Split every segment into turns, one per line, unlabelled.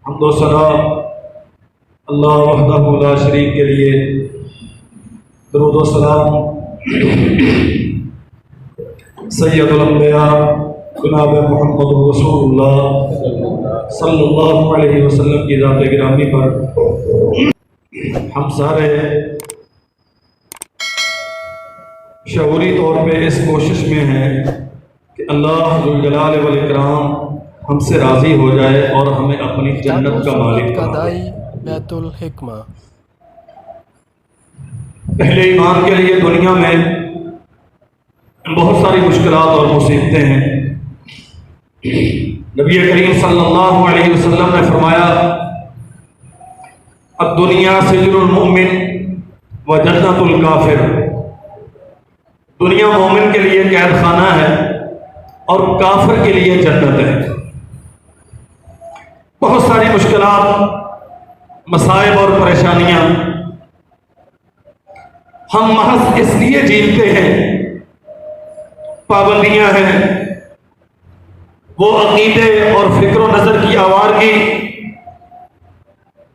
حمد و ثنا اللہ وحدہ لا شریک کے لیے، درود و سلام سید الانبیاء جناب محمد رسول اللہ صلی اللہ علیہ وسلم کی ذات گرامی پر ہم سارے شعوری طور پہ اس کوشش میں ہیں کہ اللہ ذوالجلال والاکرام ہم سے راضی ہو جائے اور ہمیں اپنی جنت کا مالک بنائے۔
بیت الحکمہ۔
اہل ایمان کے لیے دنیا میں بہت ساری مشکلات اور مصیبتیں ہیں۔ نبی کریم صلی اللہ علیہ وسلم نے فرمایا الدنیا سجن المؤمن و جنت الکافر، دنیا مومن کے لیے قید خانہ ہے اور کافر کے لیے جنت ہے۔ بہت ساری مشکلات، مصائب اور پریشانیاں ہم محض اس لیے جھیلتے ہیں، پابندیاں ہیں، وہ عقیدے اور فکر و نظر کی آوارگی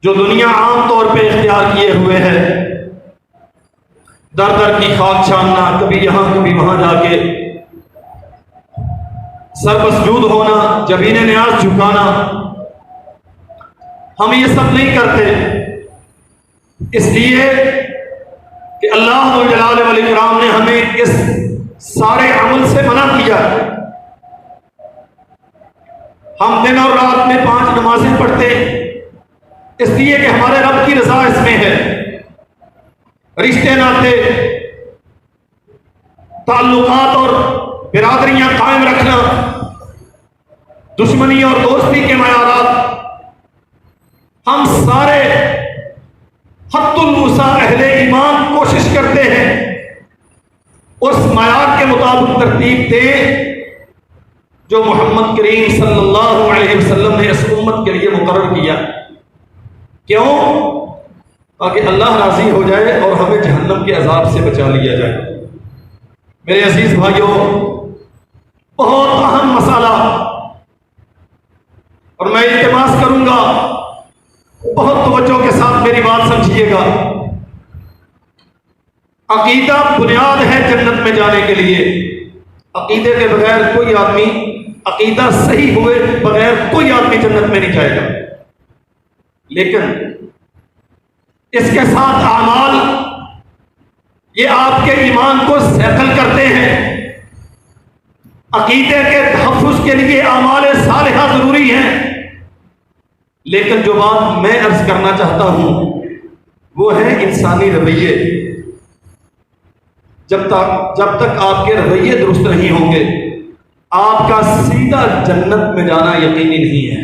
جو دنیا عام طور پہ اختیار کیے ہوئے ہے، در در کی خاک چھاننا، کبھی یہاں کبھی وہاں جا کے سر مسجود ہونا، جبین نیاز جھکانا، ہم یہ سب نہیں کرتے اس لیے کہ اللہ جلال والاکرام نے ہمیں اس سارے عمل سے منع کیا۔ ہم دن اور رات میں 5 نمازیں پڑھتے اس لیے کہ ہمارے رب کی رضا اس میں ہے۔ رشتے ناطے، تعلقات اور برادریاں قائم رکھنا، دشمنی اور دوستی کے معیارات ہم سارے حد الوسع اہل ایمان کوشش کرتے ہیں اس معیار کے مطابق ترتیب دیں جو محمد کریم صلی اللہ علیہ وسلم نے اس امت کے لیے مقرر کیا۔ کیوں؟ تاکہ اللہ راضی ہو جائے اور ہمیں جہنم کے عذاب سے بچا لیا جائے۔ میرے عزیز بھائیوں، بہت اہم مسئلہ، اور میں التماس کروں گا بہت توجہ کے ساتھ میری بات سمجھیے گا۔ عقیدہ بنیاد ہے جنت میں جانے کے لیے۔ عقیدے کے بغیر کوئی آدمی، عقیدہ صحیح ہوئے بغیر کوئی آدمی جنت میں نہیں جائے گا، لیکن اس کے ساتھ اعمال یہ آپ کے ایمان کو سیکل کرتے ہیں۔ عقیدے کے تحفظ کے لیے اعمال صالحہ ضروری ہیں، لیکن جو بات میں عرض کرنا چاہتا ہوں وہ ہے انسانی رویے۔ جب تک آپ کے رویے درست نہیں ہوں گے، آپ کا سیدھا جنت میں جانا یقینی نہیں ہے۔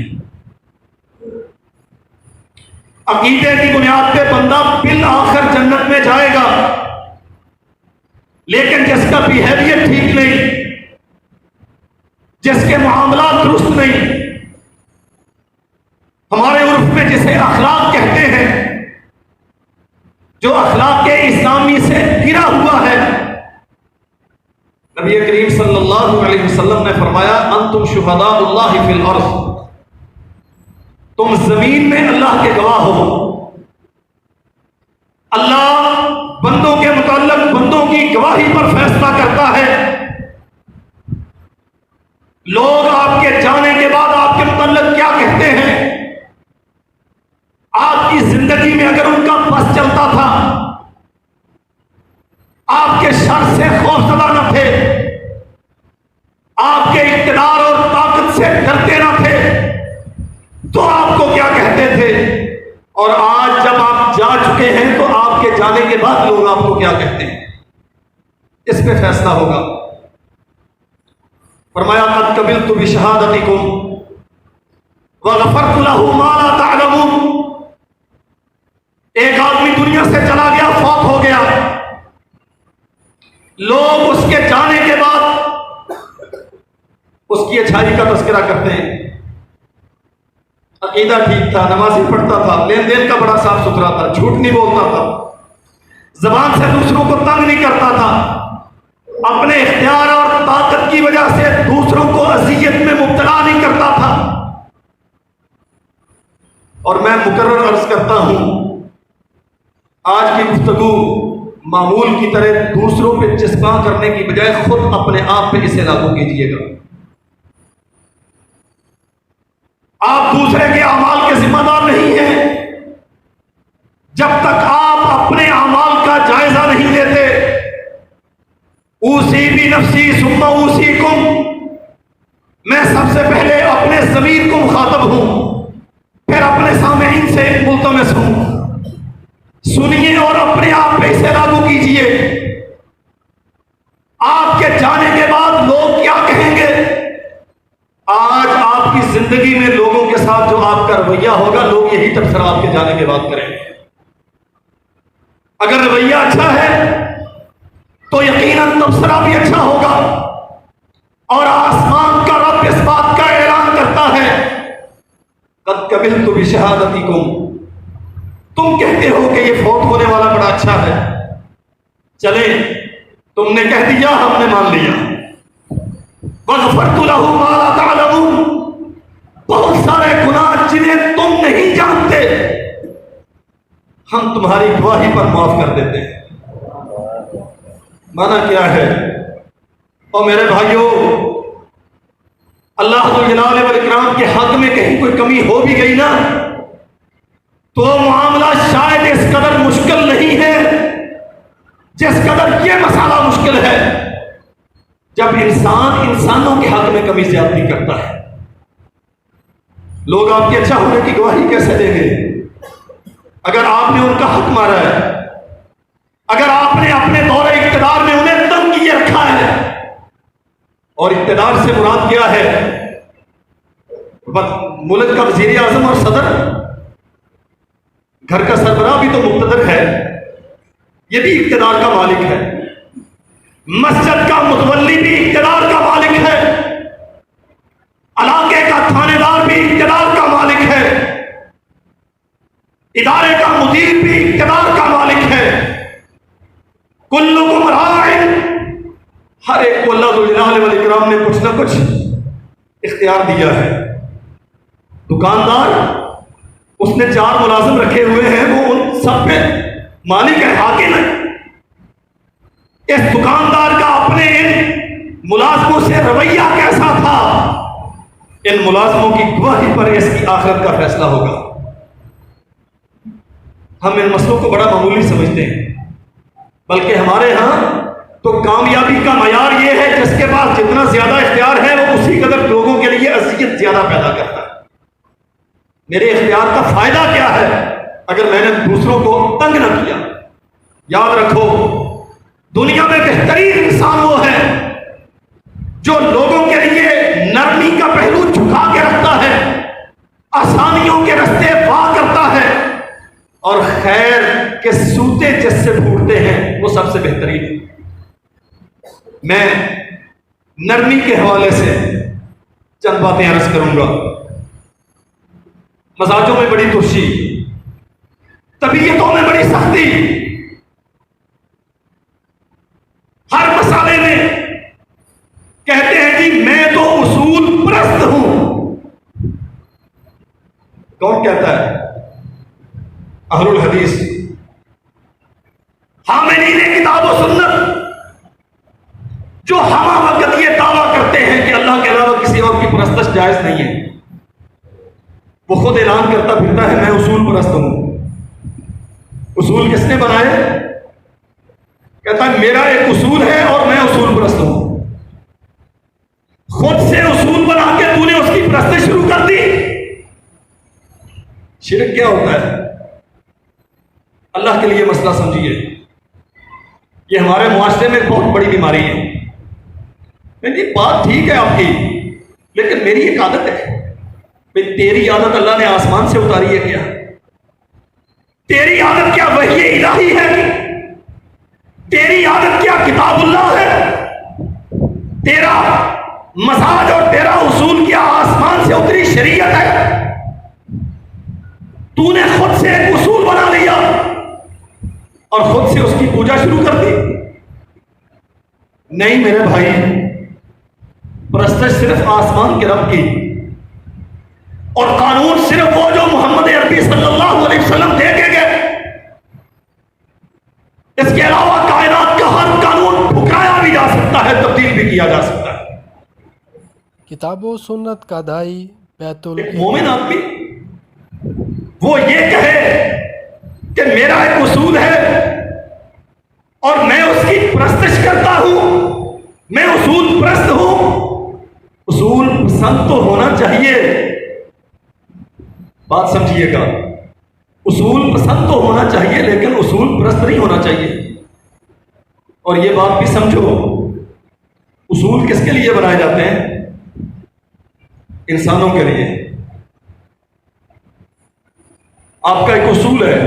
عقیدے کی بنیاد پہ بندہ بالآخر جنت میں جائے گا، لیکن جس کا بیہیویئر ٹھیک نہیں، جس کے معاملات درست نہیں، ہمارے عرف میں جسے اخلاق کہتے ہیں، جو اخلاق اسلامی سے گرا ہوا ہے، نبی کریم صلی اللہ علیہ وسلم نے فرمایا انتم شہداء اللہ فی الارض، تم زمین میں اللہ کے گواہ ہو۔ اللہ بندوں کے متعلق بندوں کی گواہی پر فیصلہ کرتا ہے۔ لوگ آپ کے جانے کے بعد آپ کے متعلق کیا کہتے ہیں، آپ کی زندگی میں اگر ان کا بس چلتا تھا، آپ کے شر سے خوفزدہ نہ تھے، آپ کے اقتدار اور طاقت سے ڈرتے نہ تھے، تو آپ کو کیا کہتے تھے، اور آج جب آپ جا چکے ہیں تو آپ کے جانے کے بعد لوگ آپ کو کیا کہتے ہیں، اس پہ فیصلہ ہوگا۔ فرمایا قد قبلت بشہادتکم وغفرت لہ ما لا تعلمون۔ ایک آدمی دنیا سے چلا گیا، فوت ہو گیا، لوگ اس کے جانے کے بعد اس کی اچھائی کا تذکرہ کرتے ہیں۔ عقیدہ ٹھیک تھا، نمازی پڑھتا تھا، لین دین کا بڑا صاف ستھرا تھا، جھوٹ نہیں بولتا تھا، زبان سے دوسروں کو تنگ نہیں کرتا تھا، اپنے اختیار اور طاقت کی وجہ سے دوسروں کو اذیت میں مبتلا نہیں کرتا تھا، اور میں مکرر عرض کرتا ہوں، آج کی گفتگو معمول کی طرح دوسروں پہ چسپاں کرنے کی بجائے خود اپنے آپ پہ اسے لاگو کیجیے گا۔ آپ دوسرے کے اعمال کے ذمہ دار نہیں ہیں جب تک آپ اپنے اعمال کا جائزہ نہیں لیتے۔ اوصی بھی نفسی ثم اوصیکم، میں سب سے پہلے اپنے ضمیر کو مخاطب ہوں، پھر اپنے سامعین سے ملتمس ہوں، سنیے اور اپنے آپ پہ اسے لاگو کیجیے۔ آپ کے جانے کے بعد لوگ کیا کہیں گے؟ آج آپ کی زندگی میں لوگوں کے ساتھ جو آپ کا رویہ ہوگا، لوگ یہی تبصرہ آپ کے جانے کے بعد کریں گے۔ اگر رویہ اچھا ہے تو یقیناً تبصرہ بھی اچھا ہوگا، اور آسمان کا رب اس بات کا اعلان کرتا ہے، قد قبلت بشہادتکم، تم کہتے ہو کہ یہ فوت ہونے والا بڑا اچھا ہے، چلے تم نے کہہ دیا، ہم نے مان لیا۔ وغفرت لہ ما لا تعلمون، بہت سارے گناہ جنہیں تم نہیں جانتے ہم تمہاری گواہی پر معاف کر دیتے ہیں۔ مانا کیا ہے؟ اور میرے بھائیوں، اللہ ذوالجلال والاکرام کے حق میں کہیں کوئی کمی ہو بھی گئی نا، تو معاملہ شاید اس قدر مشکل نہیں ہے جس قدر یہ مسئلہ مشکل ہے جب انسان انسانوں کے حق میں کمی زیادتی کرتا ہے۔ لوگ آپ کے اچھا ہونے کی گواہی کیسے دیں گے اگر آپ نے ان کا حق مارا ہے، اگر آپ نے اپنے دور اقتدار میں انہیں تنگ کیے رکھا ہے؟ اور اقتدار سے مراد کیا ہے؟ ملک کا وزیر اعظم اور صدر، گھر کا سربراہ بھی تو مقتدر ہے، یہ بھی اقتدار کا مالک ہے۔ مسجد کا متولی بھی اقتدار کا مالک ہے، علاقے کا تھانے دار بھی اقتدار کا مالک ہے، ادارے کا مدیر بھی اقتدار کا مالک ہے۔ کلکم راع، ہر ایک کو اللہ ذوالجلال والاکرام نے کچھ نہ کچھ اختیار دیا ہے۔ دکاندار، اس نے 4 ملازم رکھے ہوئے ہیں، وہ ان سب پہ مالک ہے، حاکم ہے۔ اس دکاندار کا اپنے ان ملازموں سے رویہ کیسا تھا، ان ملازموں کی گواہی پر اس کی آخرت کا فیصلہ ہوگا۔ ہم ان مسئلوں کو بڑا معمولی سمجھتے ہیں، بلکہ ہمارے ہاں تو کامیابی کا معیار یہ ہے جس کے پاس جتنا زیادہ اختیار ہے وہ اسی قدر لوگوں کے لیے اذیت زیادہ پیدا کرتا ہے۔ میرے اختیار کا فائدہ کیا ہے اگر میں نے دوسروں کو تنگ نہ کیا؟ یاد رکھو، دنیا میں بہترین انسان وہ ہے جو لوگوں کے لیے نرمی کا پہلو جھکا کے رکھتا ہے، آسانیوں کے رستے واہ کرتا ہے، اور خیر کے سوتے جس سے پھوٹتے ہیں وہ سب سے بہترین ہے۔ میں نرمی کے حوالے سے چند باتیں عرض کروں گا۔ مزاجوں میں بڑی ترشی، طبیعتوں میں بڑی سختی، ہر مسئلے میں کہتے ہیں جی میں تو اصول پرست ہوں۔ کون کہتا ہے؟ اہل الحدیث، حاملین کتاب و سنت، جو ہمہ وقت یہ دعویٰ کرتے ہیں کہ اللہ کے علاوہ کسی اور کی پرستش جائز نہیں ہے۔ وہ خود اعلان کرتا پھرتا ہے میں اصول پرست ہوں۔ اصول کس نے بنائے؟ کہتا ہے میرا ایک اصول ہے اور میں اصول پرست ہوں۔ خود سے اصول بنا کے تو نے اس کی پرستش شروع کر دی۔ شرک کیا ہوتا ہے؟ اللہ کے لیے مسئلہ سمجھیے، یہ ہمارے معاشرے میں بہت بڑی بیماری ہے۔ نہیں، بات ٹھیک ہے آپ کی، لیکن میری ایک عادت ہے۔ تیری عادت اللہ نے آسمان سے اتاری ہے کیا؟ تیری عادت کیا وحی الہی ہے؟ تیری عادت کیا کتاب اللہ ہے؟ تیرا مزاج اور تیرا اصول کیا آسمان سے اتری شریعت ہے؟ تو نے خود سے ایک اصول بنا لیا اور خود سے اس کی پوجا شروع کر دی۔ نہیں میرے بھائی، پرستش صرف آسمان کے رب کی، اور قانون صرف وہ جو محمد عربی
کتاب و سنت کا دائی بیت
ایک مومن آدمی وہ یہ کہے کہ میرا ایک اصول ہے اور میں اس کی پرستش کرتا ہوں، میں اصول پرست ہوں۔ اصول پسند تو ہونا چاہیے، بات سمجھیے گا، اصول پسند تو ہونا چاہیے لیکن اصول پرست نہیں ہونا چاہیے۔ اور یہ بات بھی سمجھو، اصول کس کے لیے بنائے جاتے ہیں؟ انسانوں کے لیے۔ آپ کا ایک اصول ہے،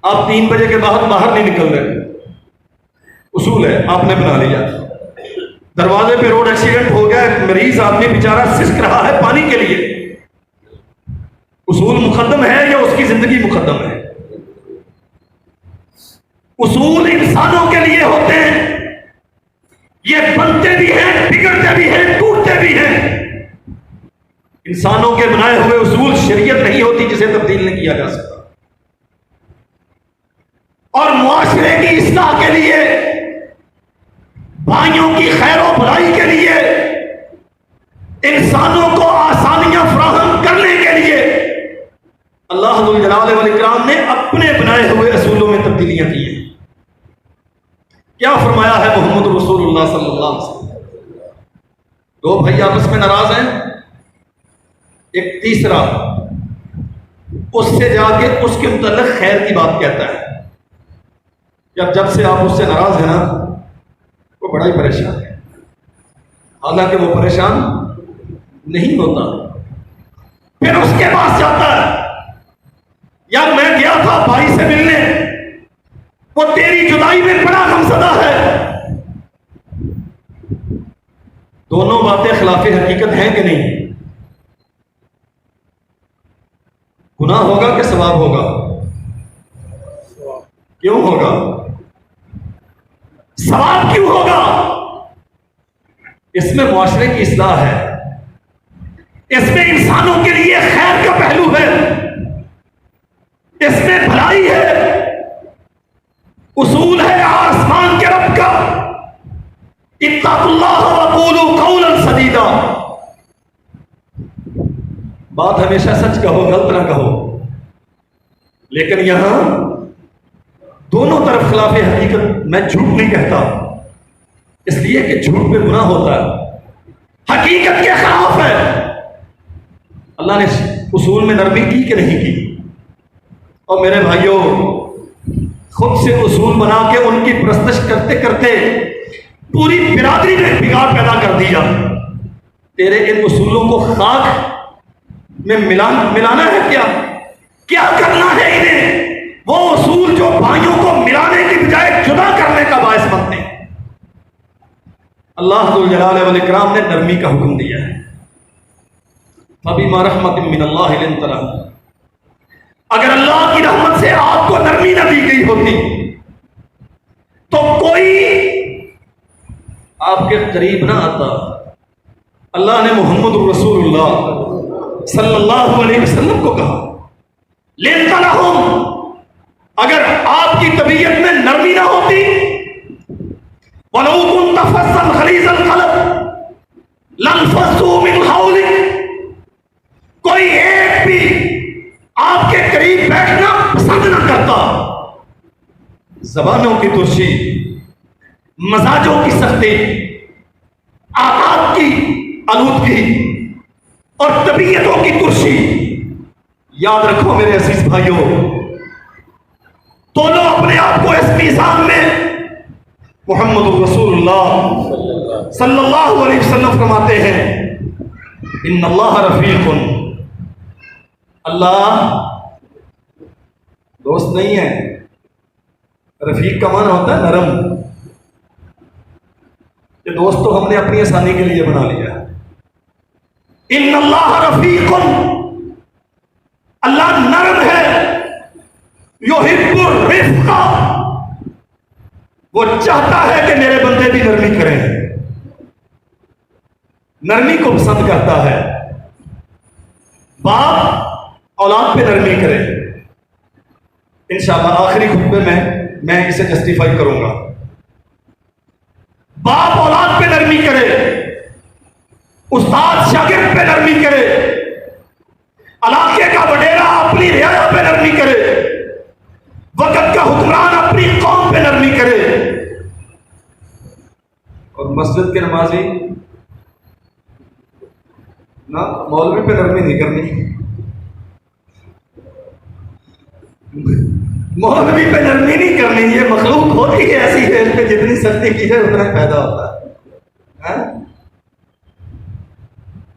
آپ 3 بجے کے بعد باہر نہیں نکل رہے، اصول ہے، آپ نے بنا لیا۔ دروازے پہ روڈ ایکسیڈنٹ ہو گیا، ایک مریض آدمی بیچارہ سسک رہا ہے پانی کے لیے، اصول مقدم ہے یا اس کی زندگی مقدم ہے؟ اصول انسانوں کے لیے ہوتے ہیں، یہ بنتے بھی ہیں، بگڑتے بھی ہیں، ٹوٹتے بھی ہیں۔ انسانوں کے بنائے ہوئے اصول شریعت نہیں ہوتی جسے تبدیل نہیں کیا جا سکتا۔ اور معاشرے کی اصلاح کے لیے، بھائیوں کی خیر و بھلائی کے لیے، انسانوں کو آسانیاں فراہم کرنے کے لیے اللہ ذو الجلال والاکرام نے اپنے بنائے ہوئے اصولوں میں تبدیلیاں کی ہیں۔ کیا فرمایا ہے محمد رسول اللہ صلی اللہ علیہ وسلم؟ 2 بھائی آپس میں ناراض ہیں، ایک تیسرا اس سے جا کے اس کے متعلق خیر کی بات کہتا ہے کہ اب جب سے آپ اس سے ناراض ہیں نا وہ بڑا ہی پریشان ہے، حالانکہ وہ پریشان نہیں ہوتا۔ پھر اس کے پاس جاتا ہے، یار میں گیا تھا بھائی سے ملنے، وہ تیری جدائی میں بڑا غمزدہ ہے۔ دونوں باتیں خلاف حقیقت ہیں کہ نہیں؟ گناہ ہوگا کہ ثواب ہوگا؟ کیوں ہوگا؟ ثواب کیوں ہوگا؟ اس میں معاشرے کی اصلاح ہے، اس میں انسانوں کے لیے خیر کا پہلو ہے، اس میں بھلائی ہے، اصول ہے آسمان کے رب کا، اتقوا اللہ وقولوا قولا سدیدا۔ بات ہمیشہ سچ کہو، غلط نہ کہو، لیکن یہاں دونوں طرف خلاف حقیقت۔ میں جھوٹ نہیں کہتا اس لیے کہ جھوٹ پہ گناہ ہوتا ہے، حقیقت کے خلاف ہے۔ اللہ نے اصول میں نرمی کی کہ نہیں کی؟ اور میرے بھائیوں، خود سے اصول بنا کے ان کی پرستش کرتے کرتے پوری برادری میں بگاڑ پیدا کر دیا۔ تیرے ان اصولوں کو خاک میں ملانا ہے، کیا کرنا ہے انہیں؟ وہ اصول جو بھائیوں کو ملانے کی بجائے جدا کرنے کا باعث بنتے ہیں۔ اللہ ذو الجلال والاکرام نے نرمی کا حکم دیا ہے، فَبِمَا رَحْمَةٍ مِّنَ اللَّهِ لِنْتَ لَهُمْ۔ اگر اللہ کی رحمت سے آپ کو نرمی نہ دی گئی ہوتی تو کوئی آپ کے قریب نہ آتا۔ اللہ نے محمد رسول اللہ صلی اللہ علیہ وسلم کو کہا لِنْتَ لَهُمْ، اگر آپ کی طبیعت میں نرمی نہ ہوتی، وَلَوْ كُنْتَ فَظًّا غَلِيظَ الْقَلْبِ لَانفَضُّوا مِنْ حَوْلِكَ، کوئی ایک بھی آپ کے قریب بیٹھنا پسند نہ کرتا۔ زبانوں کی ترشی، مزاجوں کی سختی، عادات کی آلودگی اور طبیعتوں کی ترشی، یاد رکھو میرے عزیز بھائیوں، تو لوگ اپنے آپ کو اس میزان میں محمد رسول اللہ صلی اللہ علیہ وسلم فرماتے ہیں ان اللہ رفیق، اللہ دوست نہیں ہے۔ رفیق کا معنی ہوتا ہے نرم، یہ دوست تو ہم نے اپنی آسانی کے لیے بنا لیا۔ ان اللہ رفیق، اللہ نرم ہے، یحب الرفق، وہ چاہتا ہے کہ میرے بندے بھی نرمی کریں، نرمی کو پسند کرتا ہے۔ باپ اولاد پہ نرمی کرے، انشاءاللہ آخری خطبے میں اسے جسٹیفائی کروں گا۔ باپ اولاد پہ نرمی کرے، استاد شاگرد پہ نرمی کرے، علاقے کا وڈیرا اپنی رعایا پہ نرمی کرے، وقت کا حکمران اپنی قوم پہ نرمی کرے، اور مسجد کے نمازی نہ مولوی پہ نرمی نہیں کرنی، مولوی پہ نرمی نہیں کرنی، یہ مخلوق ہوتی ہے ایسی ہے، اس پہ جتنی سختی کی ہے اتنا پیدا ہوتا ہے۔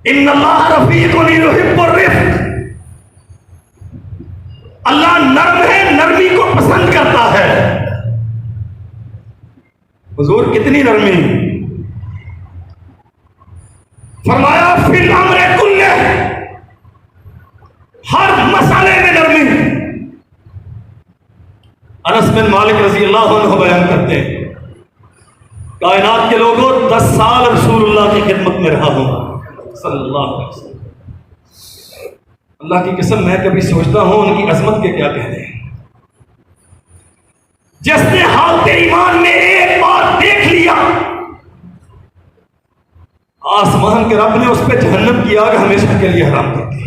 ان اللہ رفیق یحب الرفق، اللہ نرم ہے، نرمی کو پسند کرتا ہے۔ حضور کتنی نرمی، فرمایا فی الامر کلہ، ہر مسئلے میں نرمی۔ انس بن مالک رضی اللہ عنہ بیان کرتے ہیں، کائنات کے لوگوں 10 سال رسول اللہ کی خدمت میں رہا ہوں صلی اللہ علیہ وسلم۔ اللہ کی قسم میں کبھی سوچتا ہوں ان کی عظمت کے کیا کہنے ہیں۔ جس نے حالت ایمان میں ایک بار دیکھ لیا، آسمان کے رب نے اس پہ جہنم کی آگ ہمیشہ کے لیے حرام کر دی،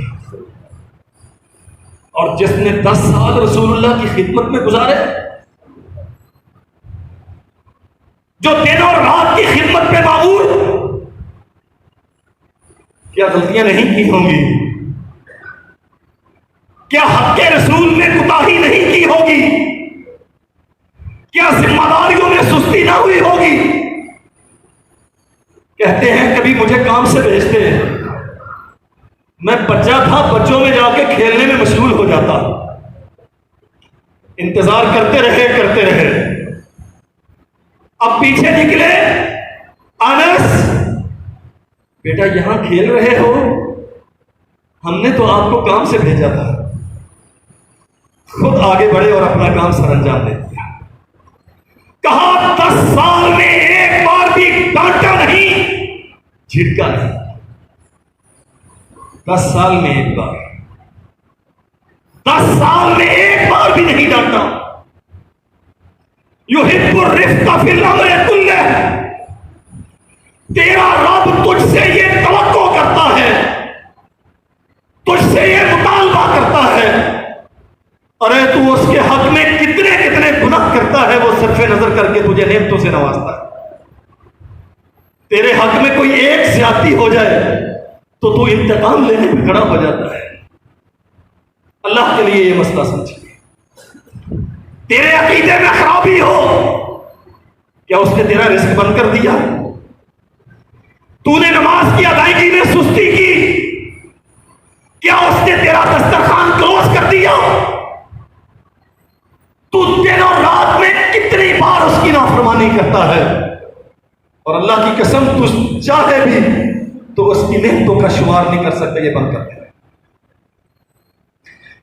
اور جس نے 10 سال رسول اللہ کی خدمت میں گزارے، جو دن اور رات کی خدمت پہ معمور، کیا غلطیاں نہیں کی ہوں گی؟ کیا حق رسول میں کوتاہی نہیں کی ہوگی؟ کیا ذمہ داریوں میں سستی نہ ہوئی ہوگی؟ کہتے ہیں کبھی مجھے کام سے بھیجتے، میں بچہ تھا، بچوں میں جا کے کھیلنے میں مشغول ہو جاتا، انتظار کرتے رہے، اب پیچھے نکلے، انس بیٹا یہاں کھیل رہے ہو، ہم نے تو آپ کو کام سے بھیجا تھا۔ خود آگے بڑھے اور اپنا کام سر انجام دے دیا۔ کہا 10 سال میں ایک بار بھی ڈانٹا نہیں، جھٹکا نہیں، 10 سال میں ایک بار، 10 سال میں ایک بار بھی نہیں ڈانٹا۔ یحب الرفق فی الامر کلہ، تیرا رب تجھ سے یہ توقع کرتا ہے، تجھ سے یہ مطالبہ کرتا ہے۔ ارے تو اس کے حق میں کتنے گناہ کرتا ہے، وہ صرف نظر کر کے تجھے نعمتوں سے نوازتا ہے۔ تیرے حق میں کوئی ایک زیادتی ہو جائے تو تو انتقام لینے پہ کھڑا ہو جاتا ہے۔ اللہ کے لیے یہ مسئلہ سمجھیے، تیرے عقیدے میں خرابی ہو، کیا اس نے تیرا رزق بند کر دیا؟ تو نے نماز کی ادائیگی میں سستی کی، کیا اس نے تیرا دسترخوان کلوز کر دیا؟ تو دن اور رات میں کتنی بار اس کی نافرمانی کرتا ہے، اور اللہ کی قسم تو چاہے بھی تو اس کی نعمتوں کا شمار نہیں کر سکتے، یہ بند کر دے۔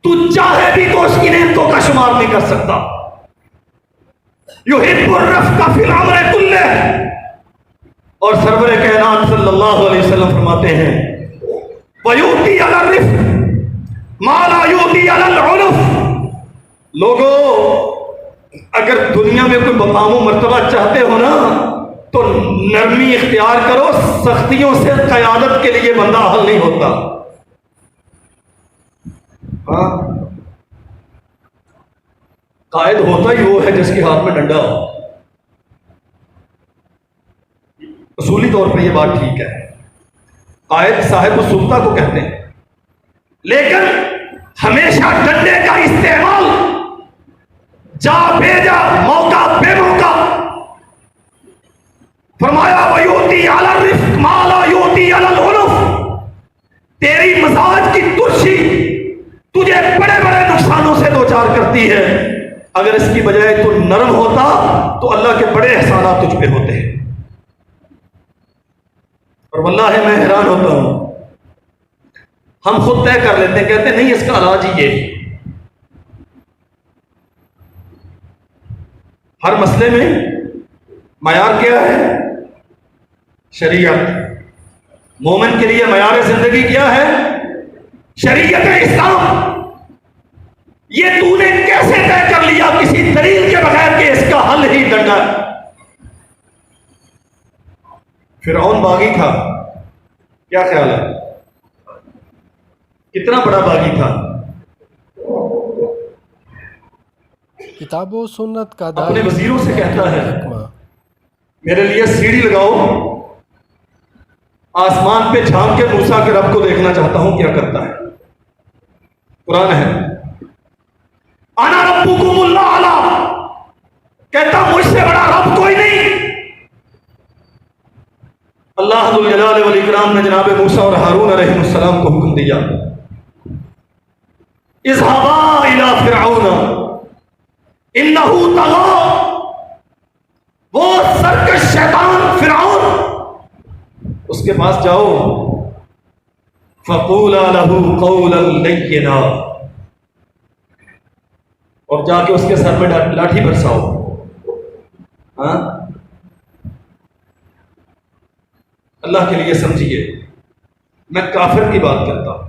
تو چاہے بھی تو اس کی نعمتوں کا شمار نہیں کر سکتا۔ یحب الرفق فی الامر کلہ، اور سرور کائنات صلی اللہ علیہ وسلم فرماتے ہیں وَيُؤْتِي عَلَى الرِّفْقِ مَا لَا يُؤْتِي عَلَى الْعُنُفِ۔ لوگوں اگر دنیا میں کوئی مقام و مرتبہ چاہتے ہو نا تو نرمی اختیار کرو، سختیوں سے قیادت کے لیے بندہ حل نہیں ہوتا۔ ہاں، قائد ہوتا ہی وہ ہے جس کے ہاتھ میں ڈنڈا ہو۔ اصولی طور پہ یہ بات ٹھیک ہے، قائد صاحب السلطہ کو کہتے ہیں، لیکن ہمیشہ ڈنڈے کا استعمال جا بھیجا، موقع بے موقع۔ فرمایا وَيُؤْتِي عَلَى الرِّفْقِ مَا لَا يُؤْتِي عَلَى الْعُنُفِ، تیری مزاج کی ترشی تجھے بڑے بڑے نقصانوں سے دوچار کرتی ہے، اگر اس کی بجائے تو نرم ہوتا تو اللہ کے بڑے احسانات تجھ پہ ہوتے ہیں۔ اور واللہ میں حیران ہوتا ہوں، ہم خود طے کر لیتے ہیں، کہتے ہیں نہیں اس کا علاج ہی یہ، ہر مسئلے میں معیار کیا ہے؟ شریعت۔ مومن کے لیے معیار زندگی کیا ہے؟ شریعت اسلام۔ یہ تو نے کیسے طے کر لیا کسی دلیل کے بغیر کہ اس کا حل ہی ڈنڈا ہے؟ فرعون باغی تھا، کیا خیال ہے؟ کتنا بڑا باغی تھا؟
کتاب و سنت کا
اپنے
دائی
وزیروں سے کہتا ہے
حکمہ
میرے لیے سیڑھی لگاؤ، آسمان پہ جھانک کے موسیٰ کے رب کو دیکھنا چاہتا ہوں کیا کرتا ہے۔ قرآن ہے، انا ربکم الاعلی، کہتا مجھ سے بڑا رب کوئی نہیں۔ اللہ ذو الجلال والاکرام نے جناب موسیٰ اور ہارون علیہ السلام کو حکم دیا، اذهبا الى فرعون انہ طغی، وہ سرکش شیطان فرعون، اس کے پاس جاؤ، فقولا له قولا لینا، اور جا کے اس کے سر میں لاٹھی برساؤ۔ ہاں، اللہ کے لیے سمجھیے، میں کافر کی بات کرتا ہوں،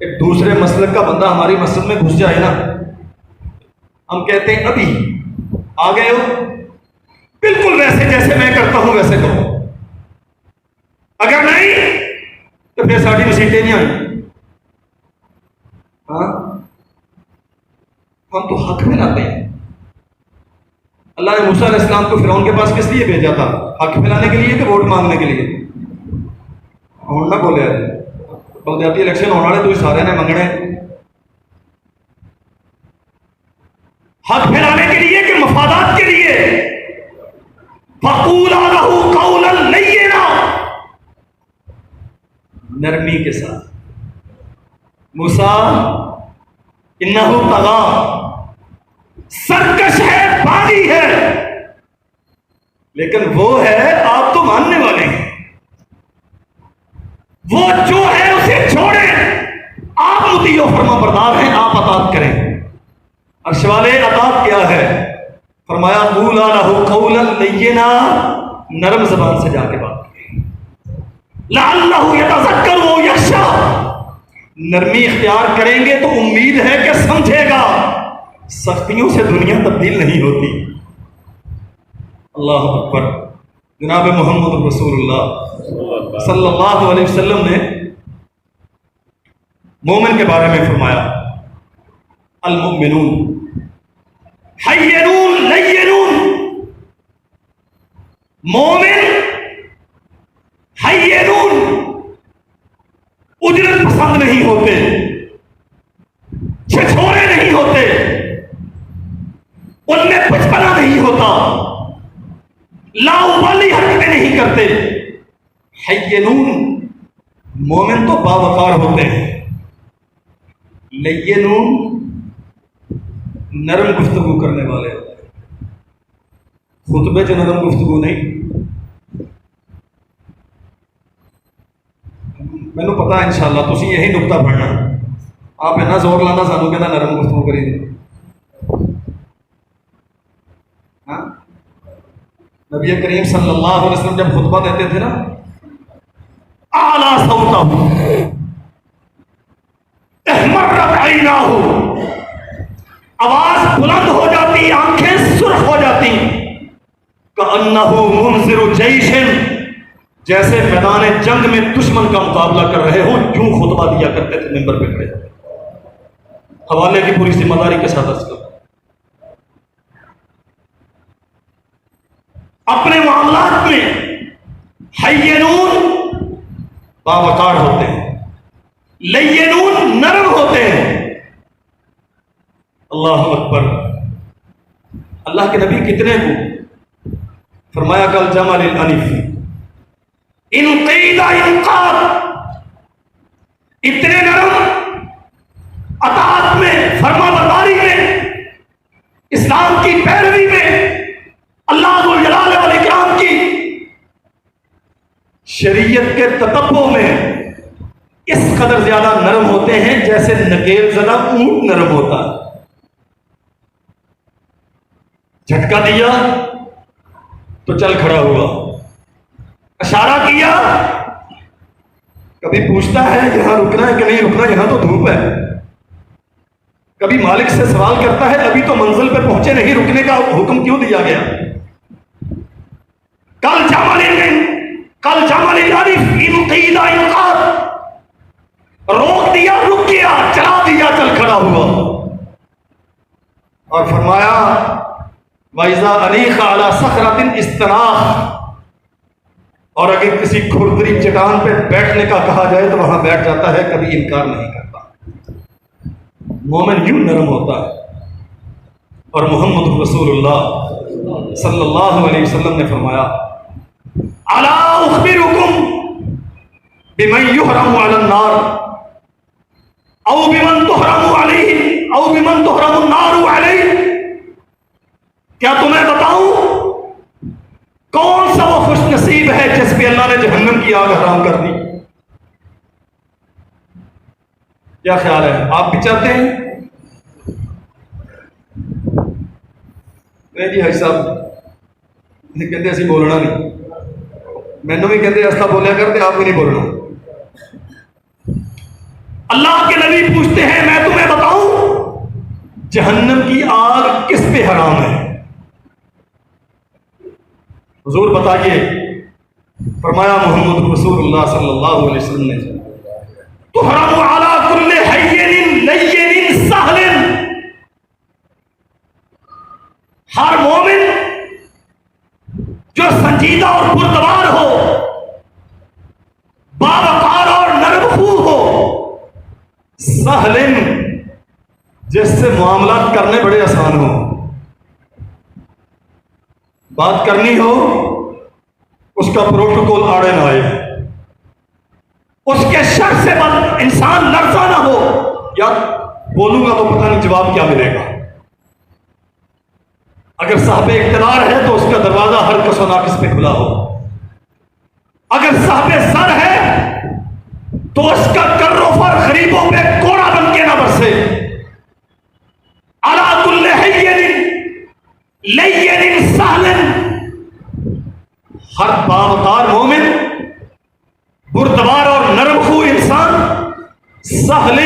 ایک دوسرے مسلک کا بندہ ہماری مسجد میں گھس جائے نا، ہم کہتے ہیں ابھی آ گئے ہو، بالکل ویسے جیسے میں کرتا ہوں ویسے کرو، اگر نہیں تو پھر ساری مسیحتیں نہیں آئی۔ ہاں، ہم تو حق میں لاتے ہیں۔ اللہ نے موسیٰ علیہ السلام کو فرعون کے پاس کس لیے بھیجا تھا؟ حق پھیلانے کے لیے کہ ووٹ مانگنے کے لیے؟ ہوں نہ بولے بلدیاتی الیکشن ہونے والے تو سارے نے منگنے، حق پھیلانے کے لیے کہ مفادات کے لیے؟ فقولا لہ قولا لینا، نرمی کے ساتھ۔ موسیٰ انہ طغی، سرکش ہے، باغی ہے، لیکن وہ ہے، آپ تو ماننے والے ہیں، وہ جو ہے اسے چھوڑیں، آپ مطیع و فرما بردار ہیں، آپ اطاعت کریں۔ عرش والے اطاعت کیا ہے؟ فرمایا قولا لہ قولا لینا، نرم زبان سے جا کے بات کریں، لعلہ یتذکر و یخشی، نرمی اختیار کریں گے تو امید ہے کہ سمجھے گا، سختیوں سے دنیا تبدیل نہیں ہوتی۔ اللہ اکبر۔ جناب محمد رسول اللہ صلی اللہ علیہ وسلم نے مومن کے بارے میں فرمایا، المؤمنون حیّنون لینون، مومن حیّنون، اجرت پسند نہیں ہوتے، چھچھورے نہیں ہوتے، ان میں بچپنا نہیں ہوتا، لاؤبالی حرکتیں نہیں کرتے۔ حیّنون، مومن تو باوقار ہوتے ہیں، لینون، نرم گفتگو کرنے والے ہوتے ہیں۔ خطبے جو نرم گفتگو نہیں، مینوں پتا ہے انشاءاللہ تسی یہی نقطہ پڑھنا، آپ اینا زور لانا سانو کہنا نرم گفتگو کری دی۔ ہاں، نبی کریم صلی اللہ علیہ وسلم جب خطبہ دیتے تھے نا، اعلیٰ صوتہ احمرت عیناہ، آواز بلند ہو جاتی، آنکھیں سرخ ہو جاتی، کأنہ منذر جیش، جیسے میدان جنگ میں دشمن کا مقابلہ کر رہے ہو، یوں خطبہ دیا کرتے تھے منبر پہ کھڑے۔ حوالے کی پوری ذمہ داری کے ساتھ عرض کرتا ہوں، اپنے معاملات میں حیّنون باوقار ہوتے ہیں، لینون نرم ہوتے ہیں۔ اللہ اکبر۔ اللہ کے نبی کتنے کو فرمایا کل جمل الانف انقید انقاد، اتنے نرم اطاعت میں، فرما برداری میں، اسلام کی پیروی میں، اللہ ذو الجلال والاکرام کی شریعت کے تتبع میں اس قدر زیادہ نرم ہوتے ہیں جیسے نکیل زدہ اونٹ نرم ہوتا ہے۔ جھٹکا دیا تو چل کھڑا ہوا، اشارہ کیا، کبھی پوچھتا ہے یہاں رکنا ہے کہ نہیں رکنا، یہاں تو دھوپ ہے، کبھی مالک سے سوال کرتا ہے ابھی تو منزل پہ پہنچے نہیں، رکنے کا حکم کیوں دیا گیا؟ کل جمل کل جمل الالف انقید انقاد، روک دیا رک گیا، چلا دیا چل کھڑا ہوا. اور فرمایا وَإِذَا أَنِيخَ عَلَى صَخْرَةٍ اسْتَنَاخَ، اور اگر کسی کھردری چٹان پہ بیٹھنے کا کہا جائے تو وہاں بیٹھ جاتا ہے، کبھی انکار نہیں کرتا. مومن یوں نرم ہوتا ہے. اور محمد رسول اللہ صلی اللہ علیہ وسلم نے فرمایا الا اخبرکم بمن یحرم علی النار او بمن تحرم علیہ او بمن تحرم النار علیہ، کیا تمہیں بتاؤں کون سا وہ خوش نصیب ہے جس پہ اللہ نے جہنم کی آگ حرام کر دی؟ کیا خیال ہے؟ آپ بھی چاہتے ہیں؟ نہیں جی حاج صاحب کہتے ایسی بولنا نہیں، مینوں بھی کہتے ایسا بولیا کرتے، آپ بھی نہیں بولنا. اللہ کے نبی پوچھتے ہیں میں تمہیں بتاؤں جہنم کی آگ کس پہ حرام ہے؟ حضور بتائیے. فرمایا محمد رسول اللہ صلی اللہ علیہ وسلم نے تحرم علی کل ہین لین سہل، ہر مومن جو سنجیدہ اور پرتوار ہو، باوقار اور نرم خو ہو، سہل جس سے معاملات کرنے بڑے آسان ہو، بات کرنی ہو اس کا پروٹوکول آڑے نہ آئے، اس کے شر سے انسان لرزا نہ ہو، یا بولوں گا تو پتہ نہیں جواب کیا ملے گا. اگر صاحب اقتدار ہے تو اس کا دروازہ ہر کس و ناقص پہ کھلا ہو، اگر صاحب سر ہے تو اس کا کر و فر غریبوں پہ کوڑا بن کے نہ برسے. علی کل ہین لین سہل، ہر باوقار مومن، بردبار اور نرم خو انسان، سہل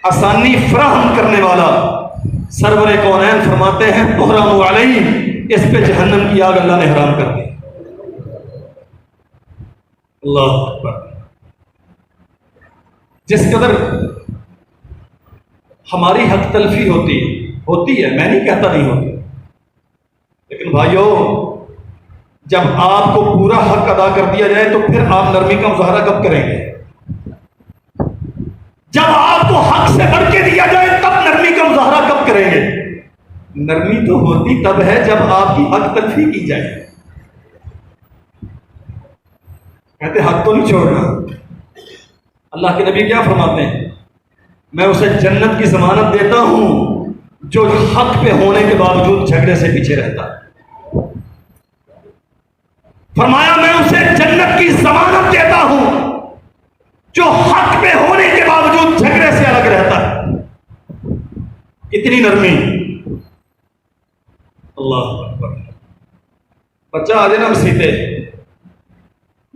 آسانی فراہم کرنے والا. سرور کونین فرماتے ہیں تحرم علیہ، اس پہ جہنم کی آگ اللہ نے حرام کر دی. اللہ اکبر. جس قدر ہماری حق تلفی ہوتی ہے، میں نہیں کہتا نہیں ہوتی، لیکن بھائیو جب آپ کو پورا حق ادا کر دیا جائے تو پھر آپ نرمی کا مظاہرہ کب کریں گے؟ جب آپ کو حق سے بڑھ کے دیا جائے تب نرمی کا مظاہرہ کب کریں گے؟ نرمی تو ہوتی تب ہے جب آپ کی حق تلفی کی جائے. کہتے حق تو نہیں چھوڑنا. اللہ کے نبی کیا فرماتے ہیں؟ میں اسے جنت کی ضمانت دیتا ہوں جو حق پہ ہونے کے باوجود جھگڑے سے پیچھے رہتا ہے. فرمایا میں اسے جنت کی ضمانت دیتا ہوں جو حق پہ ہونے کے باوجود جھگڑے سے الگ رہتا ہے. کتنی نرمی. اللہ اکبر. بچہ آ جائے نا مسیتے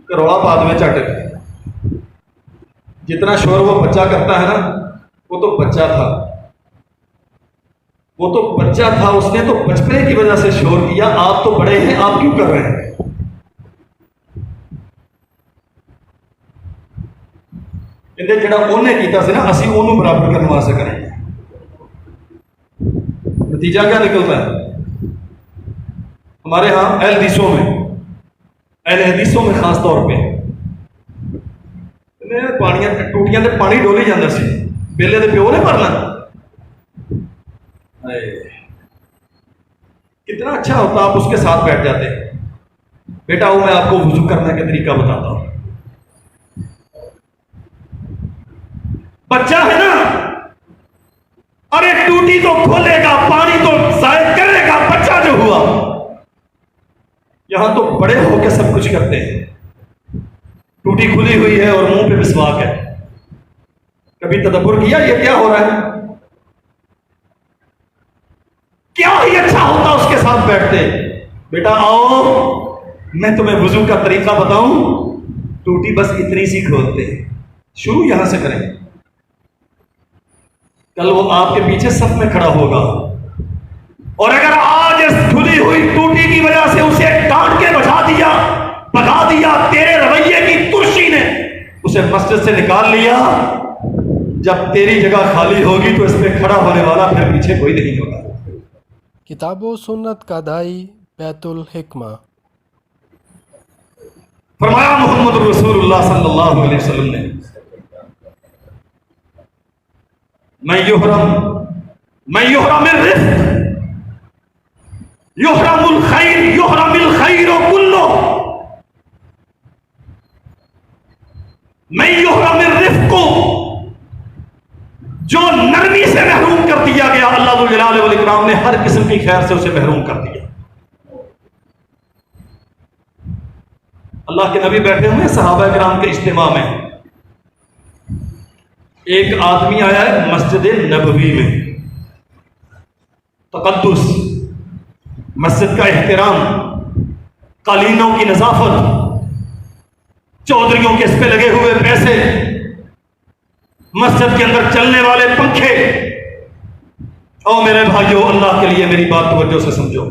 کروڑا بعد میں چٹ، جتنا شور وہ بچہ کرتا ہے نا وہ تو بچہ تھا، وہ تو بچہ تھا، اس نے تو بچپنے کی وجہ سے شور کیا. آپ تو بڑے ہیں، آپ کیوں کر رہے ہیں؟ جڑا انہیں کیتا سے نا اسی انہوں برابر کرنے واسطے کریں گے. نتیجہ کیا نکلتا ہے؟ ہمارے ہاں اہل حدیثوں میں خاص طور پہ پانیاں ٹوٹیاں تے پانی ڈولی جاتا سی، بیلے دے پیو نے بھرنا. کتنا اچھا ہوتا آپ اس کے ساتھ بیٹھ جاتے. بیٹا وہ میں آپ کو وضو کرنے کا طریقہ بتاتا ہوں. بچہ ہے نا، ارے ٹوٹی تو کھولے گا، پانی تو ضائع کرے گا. بچہ جو ہوا، یہاں تو بڑے ہو کے سب کچھ کرتے ہیں. ٹوٹی کھلی ہوئی ہے اور منہ پہ مسواک ہے. کبھی تدبر کیا یہ کیا ہو رہا ہے؟ کیا ہی اچھا ہوتا اس کے ساتھ بیٹھتے. بیٹا آؤ میں تمہیں وضو کا طریقہ بتاؤں. ٹوٹی بس اتنی سی کھولتے ہیں، شروع یہاں سے کریں. کل وہ آپ کے پیچھے صف میں کھڑا ہوگا، اور اگر آج اس کھلی ہوئی ٹوٹی کی وجہ سے اسے ڈانٹ کے بچا دیا، بتا دیا تیرے رویے کی ترشی نے اسے مسجد سے نکال لیا. جب تیری جگہ خالی ہوگی تو اس پہ کھڑا ہونے والا پھر پیچھے کوئی نہیں ہوگا.
کتاب و سنت کا دائی بیت الحکمہ.
فرمایا محمد رسول اللہ صلی اللہ علیہ وسلم نے میں یحرم الرزق یحرم الخیر کلو. میں یحرم الرزق کو جو نرمی سے محروم کر دیا گیا اللہ ذو الجلال والاکرام نے ہر قسم کی خیر سے اسے محروم کر دیا. اللہ کے نبی بیٹھے ہوئے صحابہ کرام کے اجتماع میں ایک آدمی آیا ہے مسجد نبوی میں. تقدس، مسجد کا احترام، قالینوں کی نظافت، چودھریوں کے اس پہ لگے ہوئے پیسے، مسجد کے اندر چلنے والے پنکھے. او میرے بھائیو، اللہ کے لیے میری بات توجہ سے سمجھو.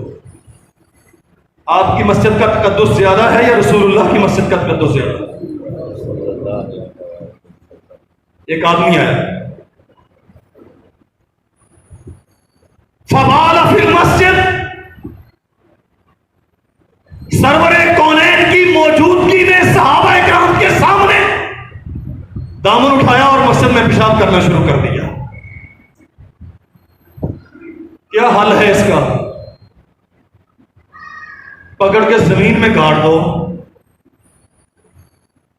آپ کی مسجد کا تقدس زیادہ ہے یا رسول اللہ کی مسجد کا تقدس زیادہ ہے؟ ایک آدمی آیا فبال فی المسجد، سرور کونین کی موجودگی میں صحابہ کرام کے سامنے دامن اٹھایا اور مسجد میں پیشاب کرنا شروع کر دیا. کیا حل ہے اس کا؟ پکڑ کے زمین میں گاڑ دو.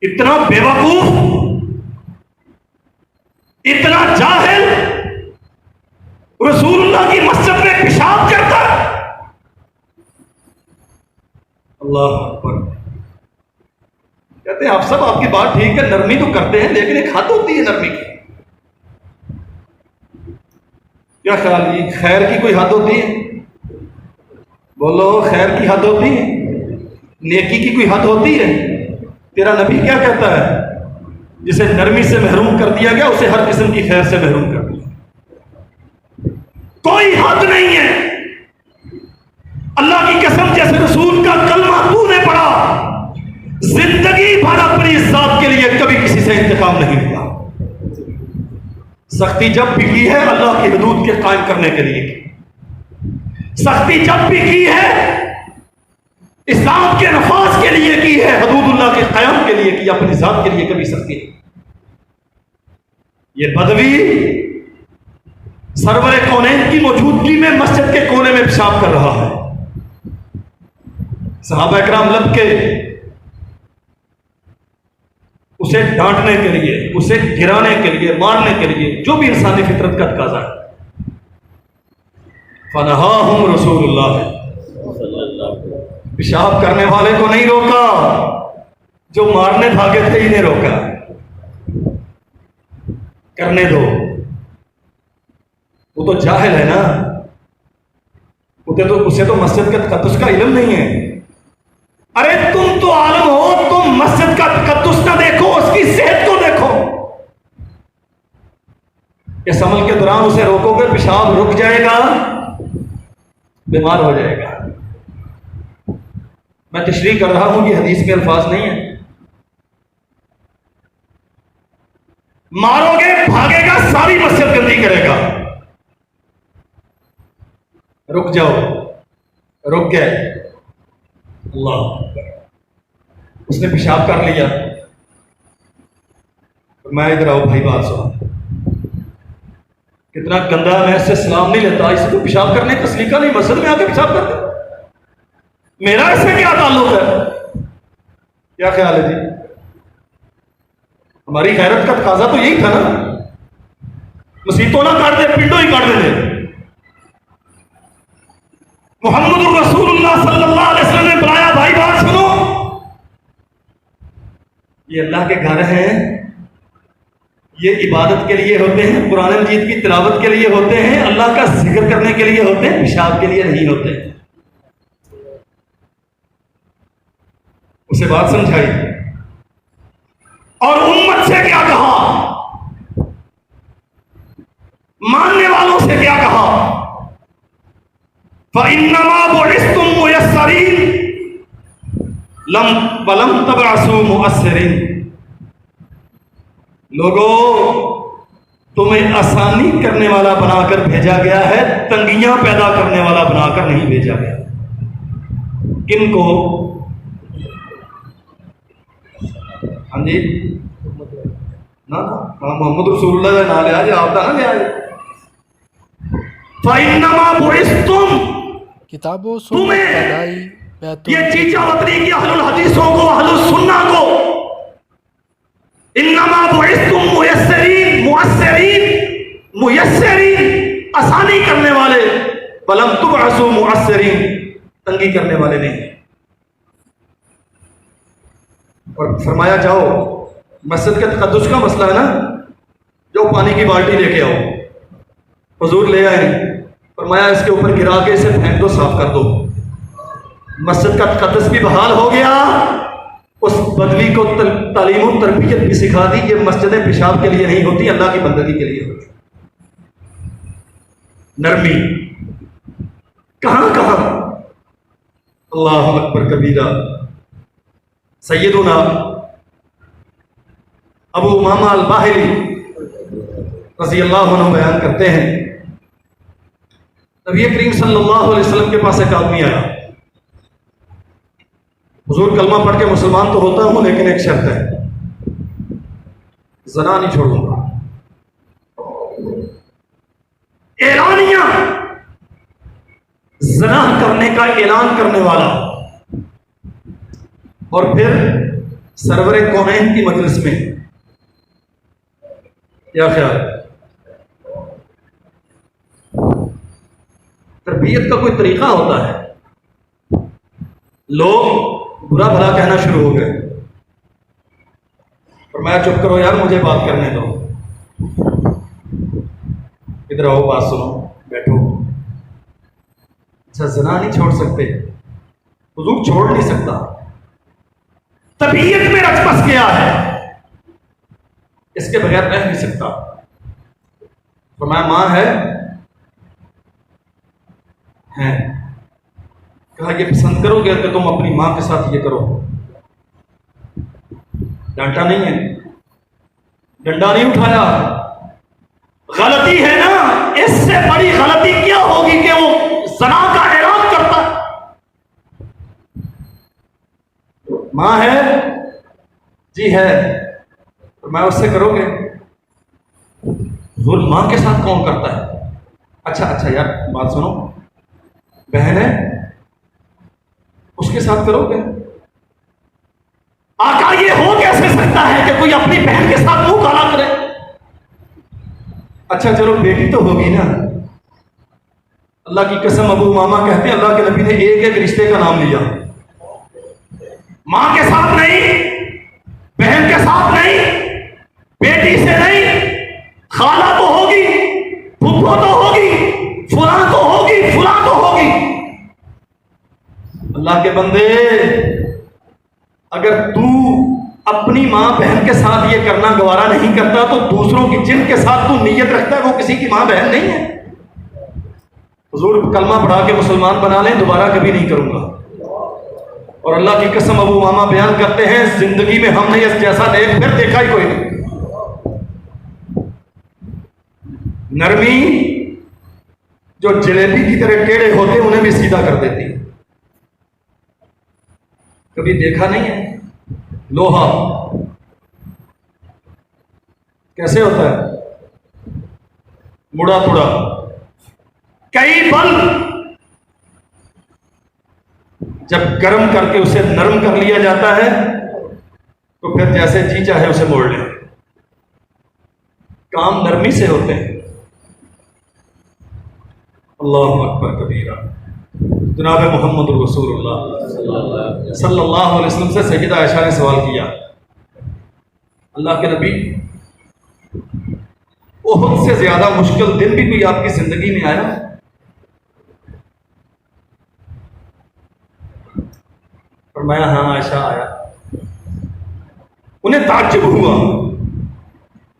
اتنا بے وقوف، اتنا جاہل رسول اللہ کی مسجد میں پیشاب کرتا. اللہ اکبر. کہتے ہیں آپ سب، آپ کی بات ٹھیک ہے، نرمی تو کرتے ہیں لیکن ایک حد ہوتی ہے نرمی کی. کیا خیال ہے؟ خیر کی کوئی حد ہوتی ہے؟ بولو، خیر کی حد ہوتی ہے؟ نیکی کی کوئی حد ہوتی ہے؟ تیرا نبی کیا کہتا ہے؟ جسے نرمی سے محروم کر دیا گیا اسے ہر قسم کی خیر سے محروم کر دیا. کوئی حد نہیں ہے. اللہ کی قسم، جیسے رسول کا کلمہ تو نے پڑھا، زندگی بھر اپنی ذات کے لیے کبھی کسی سے انتقام نہیں ہوا. سختی جب بھی کی ہے اللہ کی حدود کے قائم کرنے کے لیے کی. سختی جب بھی کی ہے اسلام کے نفاذ کے لیے کی ہے، حدود اللہ کے قیام کے لیے کی، اپنی ذات کے لیے کبھی سختی نہیں. یہ بدوی سرور کونین کی موجودگی میں مسجد کے کونے میں پیشاب کر رہا ہے. صحابہ کرام لب کے اسے ڈانٹنے کے لیے، اسے گرانے کے لیے، مارنے کے لیے، جو بھی انسانی فطرت کا تقاضا ہے. فنہاہم رسول اللہ، پیشاب کرنے والے کو نہیں روکا، جو مارنے بھاگے تھے انہیں روکا. کرنے دو، وہ تو جاہل ہے نا، اسے تو مسجد کے تقدس کا علم نہیں ہے. ارے تم تو عالم ہو، تم مسجد کا تقدس نہ دیکھو، اس کی صحت کو دیکھو. اس عمل کے دوران اسے روکو گے، پیشاب رک جائے گا، بیمار ہو جائے گا. میں تشریح کر رہا ہوں، یہ حدیث کے الفاظ نہیں ہیں. مارو گے، بھاگے گا، ساری مسجد گندی کرے گا. رک جاؤ، رک گئے. اللہ، اس نے پیشاب کر لیا. میں ادھر آؤ بھائی، بات سنو. کتنا گندا، میں اس سے سلام نہیں لیتا، اس کو پیشاب کرنے کا سلیقہ نہیں، مسجد میں آ کے پیشاب کرتا. میرا اس سے کیا تعلق ہے؟ کیا خیال ہے جی؟ ہماری غیرت کا تقاضا تو یہی تھا نا، مسیتوں نہ کاٹ دے، پنڈوں ہی کاٹ دے. محمد رسول اللہ صلی اللہ علیہ وسلم نے بلایا، بھائی بات سنو، یہ اللہ کے گھر ہیں، یہ عبادت کے لیے ہوتے ہیں، قرآن مجید کی تلاوت کے لیے ہوتے ہیں، اللہ کا ذکر کرنے کے لیے ہوتے ہیں، پیشاب کے لیے نہیں ہوتے. اسے بات سمجھائی. اور امت سے کیا کہا، ماننے والوں سے کیا کہا؟ فَإِنَّمَا بُعِثْتُم مُيَسَّرِينَ، ولم تبعثوا مؤثرین، لوگوں تمہیں آسانی کرنے والا بنا کر بھیجا گیا ہے، تنگیاں پیدا کرنے والا بنا کر نہیں بھیجا گیا۔ کن کو؟ ہاں جی نا محمد رسول اللہ کا نام لیا جی، آپ کا نہ لیا جی۔ فَإِنَّمَا بُعِثْتُمْ،
کتاب و سنت قدائی بیت
یہ چیچا وطنی کی اہل الحدیثوں کو، اہل السنہ کو، انما بعثتم میسرین، میسرین آسانی کرنے والے، ولم تبعثوا معسرین تنگی کرنے والے نہیں۔ اور فرمایا جاؤ، مسجد کے تقدس کا مسئلہ ہے نا، جو پانی کی بالٹی لے کے آؤ، حضور لے آئے، فرمایا اس کے اوپر گرا کے اسے پھینک دو، صاف کر دو، مسجد کا تقدس بھی بحال ہو گیا، اس بدوی کو تعلیم و تربیت بھی سکھا دی، یہ مسجدیں پیشاب کے لیے نہیں ہوتی، اللہ کی بندگی کے لیے ہوتی۔ نرمی کہاں کہاں، اللہ اکبر کبیرہ۔ سیدنا ابو امامہ الباہلی رضی اللہ عنہ بیان کرتے ہیں، نبی کریم صلی اللہ علیہ وسلم کے پاس ایک آدمی آیا، حضور کلمہ پڑھ کے مسلمان تو ہوتا ہوں لیکن ایک شرط ہے، زنا نہیں چھوڑوں گا۔ اعلانیہ زنا کرنے کا اعلان کرنے والا، اور پھر سرور کونین کی مجلس میں، کیا خیال؟ تربیت کا کوئی طریقہ ہوتا ہے، لوگ برا بھلا کہنا شروع ہو گئے، اور میں چپ کرو یار مجھے بات کرنے دو، ادھر آؤ بات سنو، بیٹھو۔ اچھا زنا نہیں چھوڑ سکتے، حضور چھوڑ نہیں سکتا، طبیعت میں رچ بس گیا ہے، اس کے بغیر رہ نہیں سکتا۔ فرمایا ماں ہے؟ کہا یہ پسند کرو گے کہ تم اپنی ماں کے ساتھ یہ کرو؟ ڈانٹا نہیں ہے، ڈنڈا نہیں اٹھایا، غلطی ہے نا، اس سے بڑی غلطی کیا ہوگی کہ وہ زنا کا اعلان کرتا۔ ماں ہے؟ جی ہے۔ میں اس سے کرو گے؟ حضور ماں کے ساتھ کون کرتا ہے؟ اچھا یار بات سنو، بہن ہے اس کے ساتھ کرو گے؟ آقا یہ ہو کیسے سکتا ہے کہ کوئی اپنی بہن کے ساتھ منہ کالا کرے؟ اچھا چلو بیٹی تو ہوگی نا، اللہ کی قسم ابو امامہ کہتے ہیں اللہ کے نبی نے ایک ایک رشتے کا نام لیا، ماں کے ساتھ نہیں، بہن کے ساتھ نہیں، بیٹی سے نہیں، خالہ تو ہوگی، پھپھو تو ہوگی، فلاں تو ہوگی، فلاں تو ہوگی۔ اللہ کے بندے اگر تو اپنی ماں بہن کے ساتھ یہ کرنا گوارا نہیں کرتا تو دوسروں کی جن کے ساتھ تو نیت رکھتا ہے وہ کسی کی ماں بہن نہیں ہے۔ حضور کلمہ پڑھا کے مسلمان بنا لیں، دوبارہ کبھی نہیں کروں گا، اور اللہ کی قسم ابو امامہ بیان کرتے ہیں زندگی میں ہم نے اس جیسا نیک پھر دیکھا ہی کوئی نہیں۔ نرمی جو جلیبی کی طرح ٹیڑھے ہوتے انہیں بھی سیدھا کر دیتی، کبھی دیکھا نہیں ہے لوہا کیسے ہوتا ہے؟ مڑا پڑا۔ کئی بلب جب گرم کر کے اسے نرم کر لیا جاتا ہے تو پھر جیسے جی چاہے اسے موڑ لیں، کام نرمی سے ہوتے ہیں۔ اللہ اکبر کبیرہ۔ جناب محمد رسول اللہ صلی اللہ علیہ وسلم سے سیدہ عائشہ نے سوال کیا، اللہ کے نبی احد سے زیادہ مشکل دن بھی کوئی آپ کی زندگی میں آیا؟ فرمایا ہاں عائشہ آیا۔ انہیں تعجب ہوا،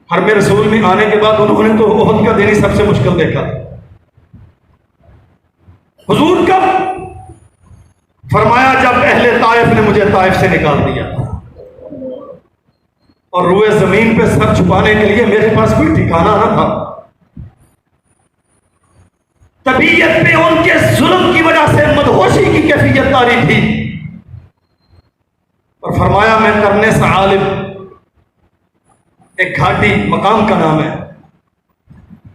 حرم رسول میں آنے کے بعد انہوں نے تو احد کا دن ہی سب سے مشکل دیکھا تھا۔ حضور کب فرمایا جب اہل طائف نے مجھے طائف سے نکال دیا اور روئے زمین پہ سر چھپانے کے لیے میرے پاس کوئی ٹھکانہ نہ تھا، طبیعت پہ ان کے ظلم کی وجہ سے مدہوشی کی کیفیت طاری تھی، اور فرمایا میں کرنے سے عالم، ایک گھاٹی مقام کا نام ہے،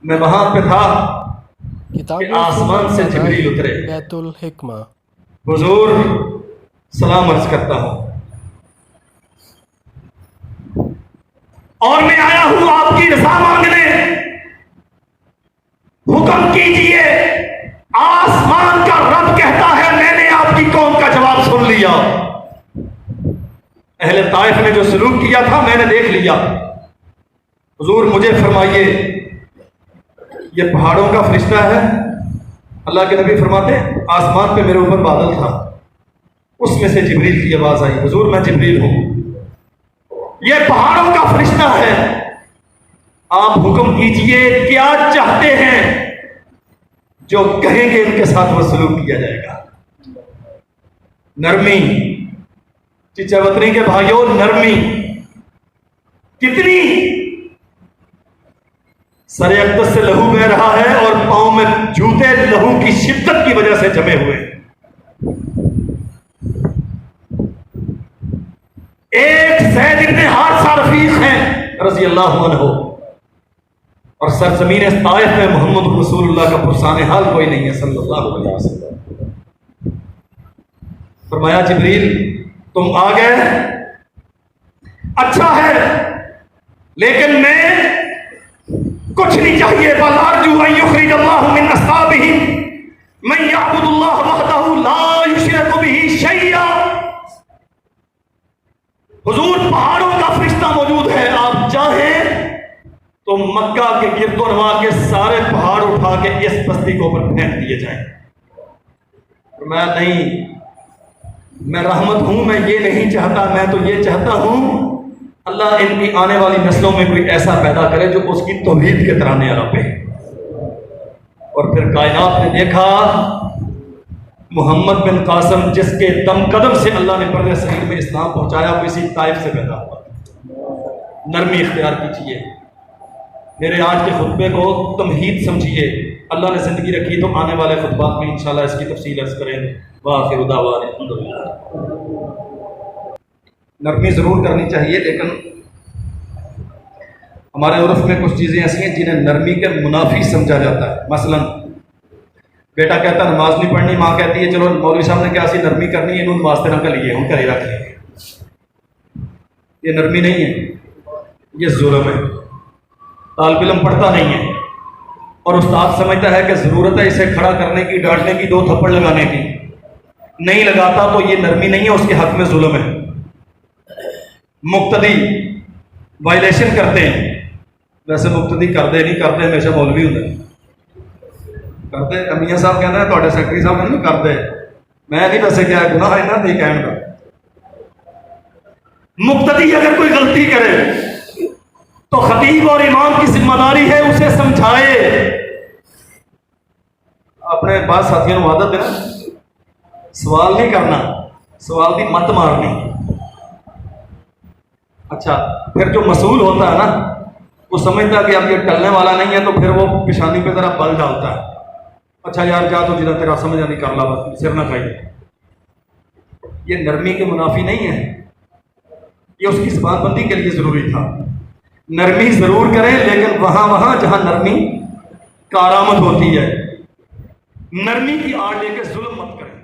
میں وہاں پہ تھا
کتاب
کہ آسمان سے جبریل اترے،
بیت الحکمہ۔
حضور سلام عرض کرتا ہوں اور میں آیا ہوں آپ کی رضا مانگنے، حکم کیجئے۔ آسمان کا رب کہتا ہے میں نے آپ کی قوم کا جواب سن لیا، اہل طائف نے جو سلوک کیا تھا میں نے دیکھ لیا، حضور مجھے فرمائیے یہ پہاڑوں کا فرشتہ ہے؟ اللہ کے نبی فرماتے آسمان پہ میرے اوپر بادل تھا، اس میں سے جبریل کی آواز آئی، حضور میں جبریل ہوں، یہ پہاڑوں کا فرشتہ ہے، آپ حکم کیجئے کیا چاہتے ہیں، جو کہیں گے ان کے ساتھ وہ سلوک کیا جائے گا۔ نرمی، چچا وطنی کے بھائیوں، نرمی کتنی، سر اقدس سے لہو بہ رہا ہے اور پاؤں میں جوتے لہو کی شدت کی وجہ سے جمے ہوئے، ایک زید بن حارثہ رفیق ہیں رضی اللہ عنہ، اور سرزمین طائف میں محمد رسول اللہ کا پرسان حال کوئی نہیں ہے صلی اللہ علیہ وسلم۔ فرمایا جبریل تم آ گئے، اچھا ہے، لیکن میں کچھ نہیں چاہیے، بل ارجو ان یخرج اللہ من اصحابہم من یعبد اللہ وحدہ لا یشرک بہ شیئا۔ حضور پہاڑوں کا فرشتہ موجود ہے، آپ چاہیں تو مکہ کے گرد و نواح کے سارے پہاڑ اٹھا کے اس بستی کے اوپر پھینک دیے جائیں۔ میں نہیں، میں رحمت ہوں، میں یہ نہیں چاہتا، میں تو یہ چاہتا ہوں اللہ ان کی آنے والی نسلوں میں کوئی ایسا پیدا کرے جو اس کی توحید کے ترانے علاپے۔ اور پھر کائنات نے دیکھا محمد بن قاسم جس کے دم قدم سے اللہ نے برِ صغیر میں اسلام پہنچایا، وہ اسی طائف سے پیدا ہوا۔ نرمی اختیار کیجیے، میرے آج کے خطبے کو تمہید سمجھیے، اللہ نے زندگی رکھی تو آنے والے خطبات میں انشاءاللہ اس کی تفصیل عرض کریں۔ وآخر دعوانا الحمدللہ۔ نرمی ضرور کرنی چاہیے، لیکن ہمارے عرف میں کچھ چیزیں ایسی ہیں جنہیں نرمی کے منافی سمجھا جاتا ہے۔ مثلا بیٹا کہتا ہے نماز نہیں پڑھنی، ماں کہتی ہے چلو مولوی صاحب نے کیا سی نرمی کرنی ہے، انہوں نماز نہ کر لیے ہم کرے رکھ لیے، یہ نرمی نہیں ہے، یہ ظلم ہے۔ طالب علم پڑھتا نہیں ہے اور استاد سمجھتا ہے کہ ضرورت ہے اسے کھڑا کرنے کی، ڈانٹنے کی، 2 تھپڑ لگانے کی، نہیں لگاتا تو یہ نرمی نہیں ہے، اس کے حق میں ظلم ہے۔ مقتدی وائلیشن کرتے ہیں، ویسے مقتدی کرتے نہیں، کرتے ہمیشہ مولوی ہوتے ہیں، کرتے میاں صاحب کہتے ہیں تھوڑے سیکٹری صاحب نہیں کرتے، میں نہیں ویسے کیا گناہ ہے نا نہیں کہنے کا۔ مقتدی اگر کوئی غلطی کرے تو خطیب اور امام کی ذمہ داری ہے اسے سمجھائے۔ اپنے بعض ساتھیوں نے عادت ہے نا سوال نہیں کرنا، سوال کی مت مارنی۔ اچھا پھر جو مسئول ہوتا ہے نا وہ سمجھتا ہے کہ اب یہ ٹلنے والا نہیں ہے، تو پھر وہ پیشانی پہ ذرا بل ڈالتا ہے، اچھا یار جا تو جنہیں تیرا سمجھا نہیں کر لا، بس سر نہ کھائیے۔ یہ نرمی کے منافی نہیں ہے، یہ اس کی زبان بندی کے لیے ضروری تھا۔ نرمی ضرور کریں، لیکن وہاں جہاں نرمی کارآمد ہوتی ہے، نرمی کی آڑ لے کے ظلم مت کریں۔